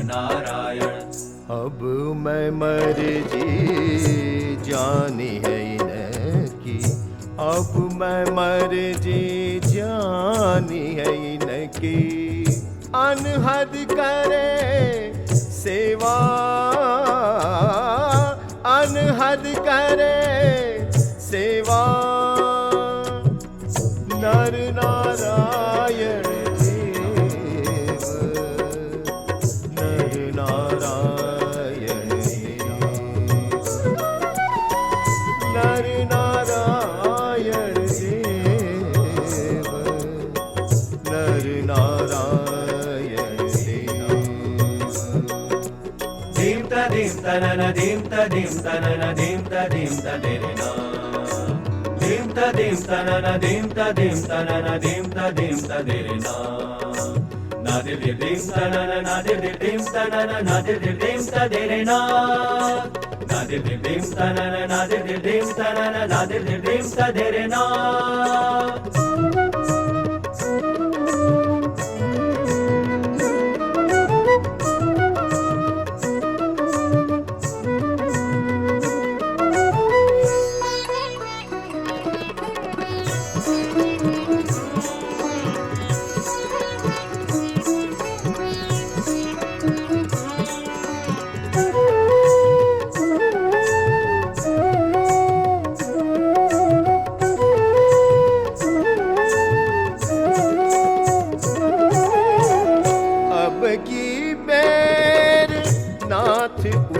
नारायण। अब मैं मर्जी जानी है इनकी, अब मैं मर्जी जानी है इनकी। अनहद करे सेवा, अनहद करे सेवा, नर नारायण देव, नर नारायण देव, नर नारायण देव, नर नारायण देव। धीम तनन धीम तनन धीम तदेना, धीम तनन धीम तनन धीम तदेना, नादिर धीम तनन नादिर धीम तनन नादिर धीम तदेना, नादिर धीम तनन नादिर धीम तनन नादिर धीम तदेना।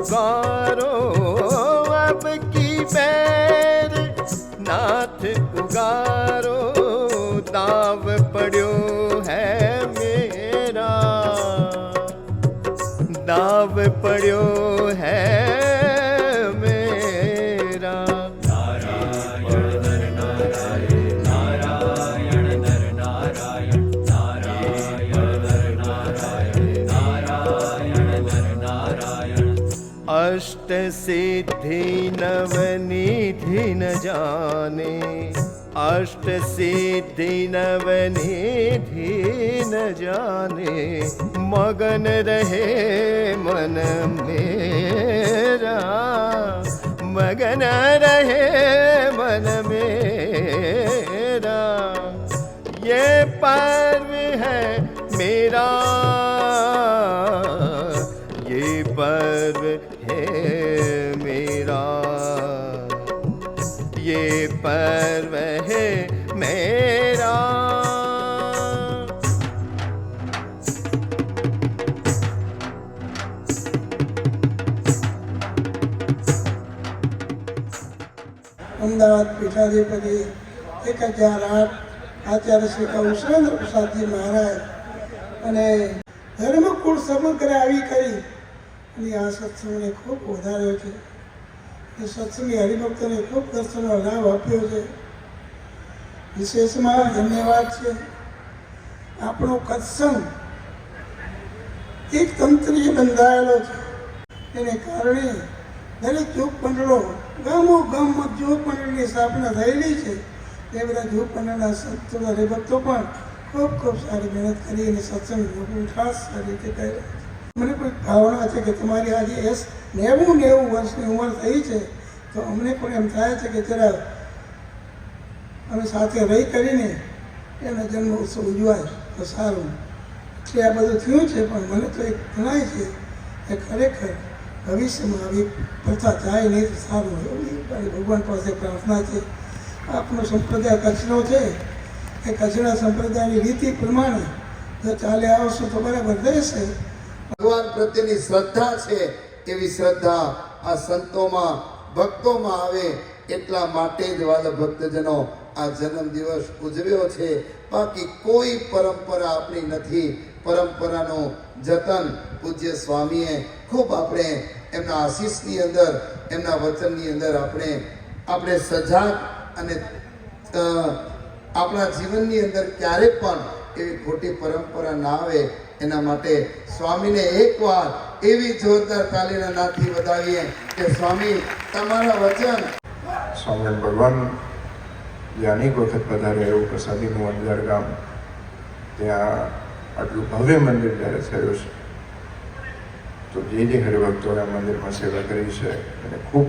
उगारो अब की बैर नाथ उगारो, दाव पड़ो है मेरा, दाव पड़ो है मेरा। नारायण नर नारायण, नारायण नर नारायण, नारायण नर नारायण, नारायण नर नारायण। अष्ट सिद्धि नवनिधि न जाने, अष्ट सिद्धि नवनिधि न जाने, मगन रहे मन मेरा, मगन रहे मन मेरा। ये पर्व है मेरा, ये पर्व है मेरा, ये पर्व है मेरा। અમદાવાદ પીઠાધિપતિ 1008 આચાર્ય શ્રી કૌશલેન્દ્ર પ્રસાદજી મહારાજ અને ધર્મકુળ સમગ્ર આવી કરી અને આ સત્સંગને ખૂબ વધાર્યો છે. એ સત્સંગી હરિભક્તોને ખૂબ દર્શનનો લાભ આપ્યો છે. વિશેષમાં ધન્યવાદ છે. આપણો સત્સંગ એક તંત્રીએ બંધાયેલો છે. એને કારણે દરેક જોગ મંડળો ગામો ગામમાં જોગ મંડળની સ્થાપના થયેલી છે. એ બધા જોગ મંડળના સંતો હરિભક્તો પણ ખૂબ ખૂબ સારી મહેનત કરી અને સત્સંગ ખાસ સારી રીતે કર્યા. મને કોઈ ભાવના છે કે તમારી આજે 90 વર્ષની ઉંમર થઈ છે, તો અમને પણ એમ થાય છે કે જરા અમે સાથે રહી કરીને એનો જન્મ ઉત્સવ ઉજવાય તો સારું. એટલે આ બધું થયું છે, પણ મને તો એક જણાય છે કે ખરેખર ભવિષ્યમાં આવી પ્રથા જાય નહીં તો સારું. એવી ભગવાન પાસે પ્રાર્થના છે. આપનો સંપ્રદાય કચ્છનો છે, એ કચ્છના સંપ્રદાયની રીતિ પ્રમાણે જો ચાલે આવશો તો બરાબર રહેશે. ભગવાન પ્રત્યેની શ્રદ્ધા છે, એવી શ્રદ્ધા આ સંતોમાં ભક્તોમાં આવે એટલા માટે જ વાલા ભક્તજનો આ જન્મદિવસ ઉજવ્યો છે. બાકી કોઈ પરંપરા આપણી નથી. પરંપરાનું જતન પૂજ્ય સ્વામીએ ખૂબ આપણે એમના આશીષની અંદર, એમના વચનની અંદર આપણે સજાગ અને આપણા જીવનની અંદર ક્યારેક પણ એવી ખોટી પરંપરા ના આવે એના માટે સ્વામીને એકવાર એવી જોરદાર તાલીના નાદથી વધાવીએ કે સ્વામી તમારા વચન. સ્વામિનારાયણ ભગવાન જે અનેક વખત પધારે એવું પ્રસાદીનું અંજાર ગામ, ત્યાં આટલું ભવ્ય મંદિર જ્યારે થયું છે તો જે હરિભક્તોએ આ મંદિરમાં સેવા કરી છે અને ખૂબ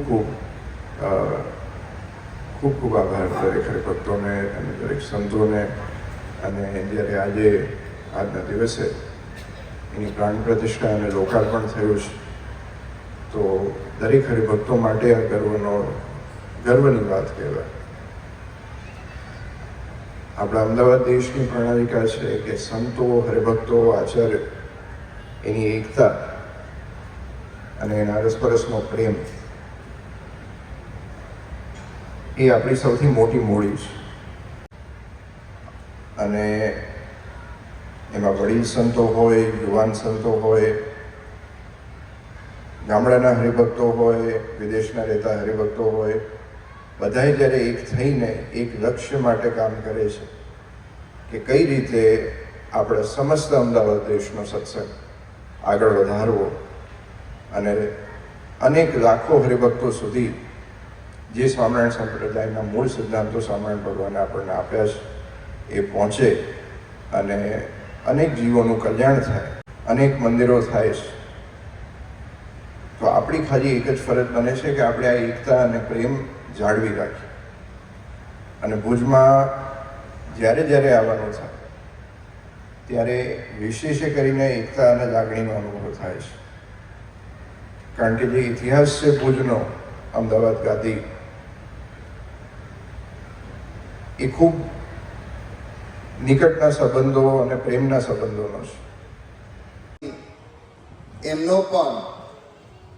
ખૂબ આભાર દરેક હરિભક્તોને અને દરેક સંતોને. અને જ્યારે આજના દિવસે એની પ્રાણ પ્રતિષ્ઠા અને લોકાર્પણ થયું છે તો દરેક હરિભક્તો માટે આ ગર્વની વાત કહેવાય. આપણા અમદાવાદ દેશની પ્રણાલિકા છે કે સંતો, હરિભક્તો, આચાર્ય એની એકતા અને એના અરસપરસનો પ્રેમ એ આપણી સૌથી મોટી મૂડી છે. અને એમાં વડીલ સંતો હોય, યુવાન સંતો હોય, ગામડાના હરિભક્તો હોય, વિદેશના રહેતા હરિભક્તો હોય, બધાએ જ્યારે એક થઈને એક લક્ષ્ય માટે કામ કરે છે કે કઈ રીતે આપણે સમસ્ત અમદાવાદ દેશનો સત્સંગ આગળ વધારવો અને અનેક લાખો હરિભક્તો સુધી જે સ્વામિનારાયણ સંપ્રદાયના મૂળ સિદ્ધાંતો સ્વામિનારાયણ ભગવાને આપણને આપ્યા છે એ પહોંચે અને અનેક જીવોનું કલ્યાણ થાય, અનેક મંદિરો થાય છે. તો આપણી ખાલી એક જ ફરજ બને છે કે આપણે આ એકતા અને પ્રેમ જાળવી રાખીએ. અને ભુજમાં જ્યારે આવવાનું થાય ત્યારે વિશેષ કરીને એકતા અને લાગણીનો અનુભવ થાય છે. કારણ કે જે ઇતિહાસ છે ભુજનો, અમદાવાદ ગાદી, એ ખૂબ નિકટના સંબંધો અને પ્રેમના સંબંધોનો છે. એમનો પણ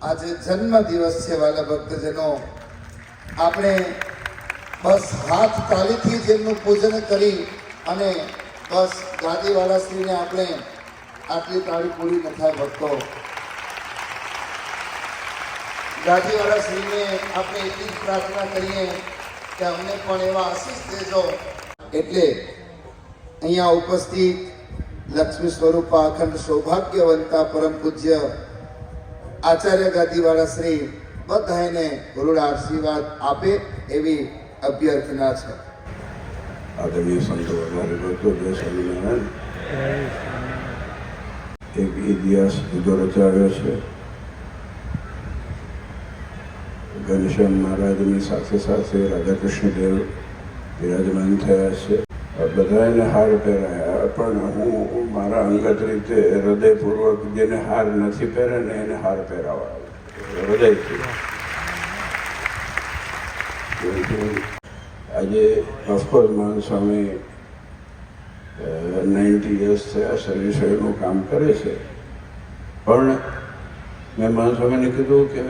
આજે જન્મ દિવસ છે. વાલા ભક્તજનો, આપણે બસ હાથ તાળીથી જ એમનું પૂજન કરી અને બસ ગાદીવાળા શ્રીને આપણે આટલી તાળી પૂરી ન થાય ભક્તો. ગાદીવાળા શ્રીને આપણે એટલી જ પ્રાર્થના કરીએ કે અમને પણ એવા આશીષ દેજો. એટલે અહીંયા ઉપસ્થિત લક્ષ્મી સ્વરૂપા અખંડ સૌભાગ્યવંતા પરમ પૂજ્ય આચાર્ય ગાદીવાળા શ્રી બધાને ગુરુના આશીર્વાદ આપે એવી અભ્યર્થના છે. આદરણીય સંતો, હરિભક્તો, જય સ્વામિનારાયણ. એક ઇતિહાસ જુદો રચાયો છે. ઘનશ્યામ મહારાજની સાથે સાથે રાધાકૃષ્ણ દેવ વિરાજમાન થયા છે. બધા એને હાર પહેરાયા, પણ હું મારા અંગત રીતે હૃદયપૂર્વક જેને હાર નથી પહેરે ને એને હાર પહેરાવા હૃદયથી. આજે ઓફકોર્સ મહાન સ્વામી 90 યર્સ થયા સર્વિસ સેવાનું કામ કરે છે, પણ મેં મહાન સ્વામીને કીધું કે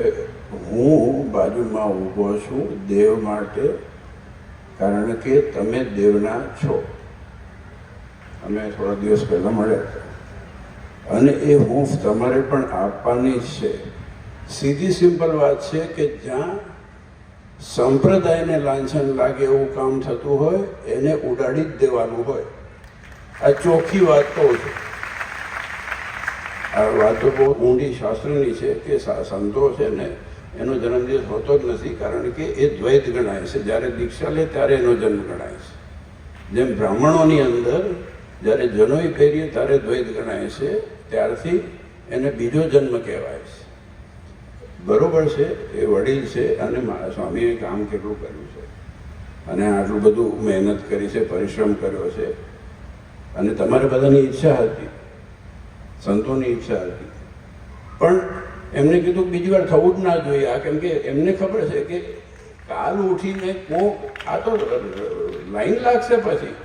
હું બાજુમાં ઊભો છું દેવ માટે, કારણ કે તમે દેવના છો. અમે થોડા દિવસ પહેલાં મળ્યા હતા અને એ હૂંફ તમારે પણ આપવાની જ છે. સીધી સિમ્પલ વાત છે કે જ્યાં સંપ્રદાયને લાંછન લાગે એવું કામ થતું હોય એને ઉડાડી જ દેવાનું હોય. આ ચોખ્ખી વાત કહું છું. આ વાત તો બહુ ઊંડી શાસ્ત્રની છે કે સંતો છે ને એનો જન્મદિવસ હોતો જ નથી, કારણ કે એ દ્વૈત ગણાય છે. જ્યારે દીક્ષા લે ત્યારે એનો જન્મ ગણાય છે. જેમ બ્રાહ્મણોની અંદર જ્યારે જનોઈ પહેરીએ ત્યારે દ્વૈત ગણાય છે, ત્યારથી એને બીજો જન્મ કહેવાય છે. બરોબર છે, એ વડીલ છે અને મારા સ્વામીએ કામ કેટલું કર્યું છે અને આટલું બધું મહેનત કરી છે, પરિશ્રમ કર્યો છે. અને તમારે બધાની ઈચ્છા હતી, સંતોની ઈચ્છા હતી, પણ એમને કીધું બીજી વાર થવું જ ના જોઈએ. આ કેમ કે એમને ખબર છે કે કાલ ઉઠીને આ તો લાઈન લાગશે, પછી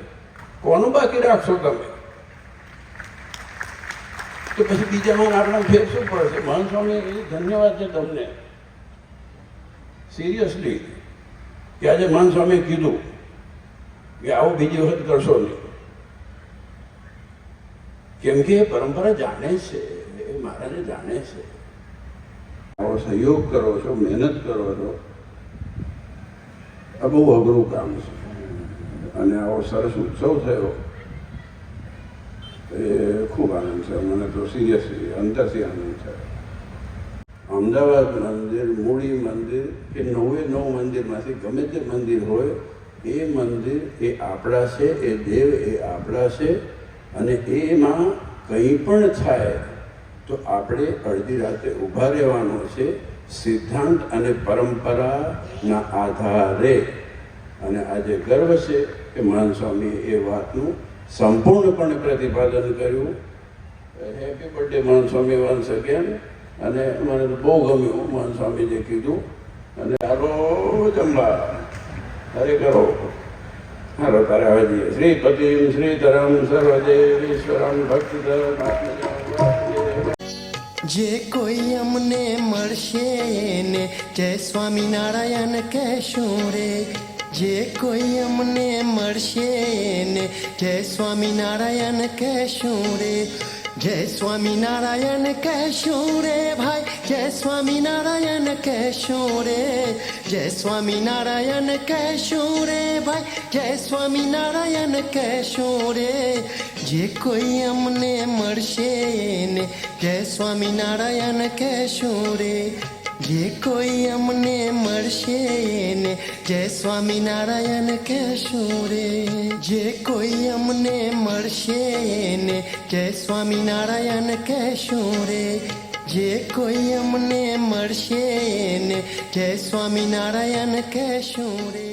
કોનું બાકી રાખશો તમે? તો પછી બીજામાં આપણા ફેર શું પડશે? મહાન સ્વામી, ધન્યવાદ છે તમને સિરિયસલી કે આજે મહાન સ્વામીએ કીધું કે આવું બીજી વખત કરશો નહીં. કેમ કે એ પરંપરા જાણે છે, એ મહારાજે જાણે છે. આવો સહયોગ કરો છો, મહેનત કરો છો, આ બહુ અઘરું કામ છે. અને આવો સરસ ઉત્સવ થયો એ ખૂબ આનંદ છે. મને તો સિરિયસલી અંદરથી આનંદ થયો. અમદાવાદ મંદિર, મૂળી મંદિર કે 99 મંદિરમાંથી ગમે તે મંદિર હોય, એ મંદિર એ આપણા છે, એ દેવ એ આપણા છે. અને એમાં કંઈ પણ થાય તો આપણે અડધી રાતે ઊભા રહેવાનું છે સિદ્ધાંત અને પરંપરાના આધારે. અને આજે ગર્વ છે કે મહાન સ્વામીએ એ વાતનું સંપૂર્ણપણે પ્રતિપાદન કર્યું. હેપી બર્થડે મહાન સ્વામી વન્સ અગેન. અને મને તો બહુ ગમ્યું મહાન સ્વામી જે કીધું. અને હાલો જમવા અરે કરો હાલો તારે આવે જઈએ. શ્રીપતિમ શ્રીધરમ સર્વદેવીશ્વરમ ભક્તિધર. જે કોઈ અમને મળશે એને જય સ્વામિનારાયણ કહેશું રે. જે કોઈ અમને મળશે એને જય સ્વામિનારાયણ કહેશું રે. જય સ્વામિનારાયણ કહેશું રે ભાઈ, જય સ્વામિનારાયણ કહેશું રે. જય સ્વામિનારાયણ કહેશું રે ભાઈ, જય સ્વામિનારાયણ કહેશું રે. જે કોઈ અમને મળશે એને જય સ્વામિનારાયણ કહેશું રે. જે કોઈ અમને મળશે એને જય સ્વામિનારાયણ કહેશું રે. જે કોઈ અમને મળશે એને જય સ્વામિનારાયણ કહેશું રે. જે કોઈ અમને મળશે એને જય સ્વામિનારાયણ કહેશું રે.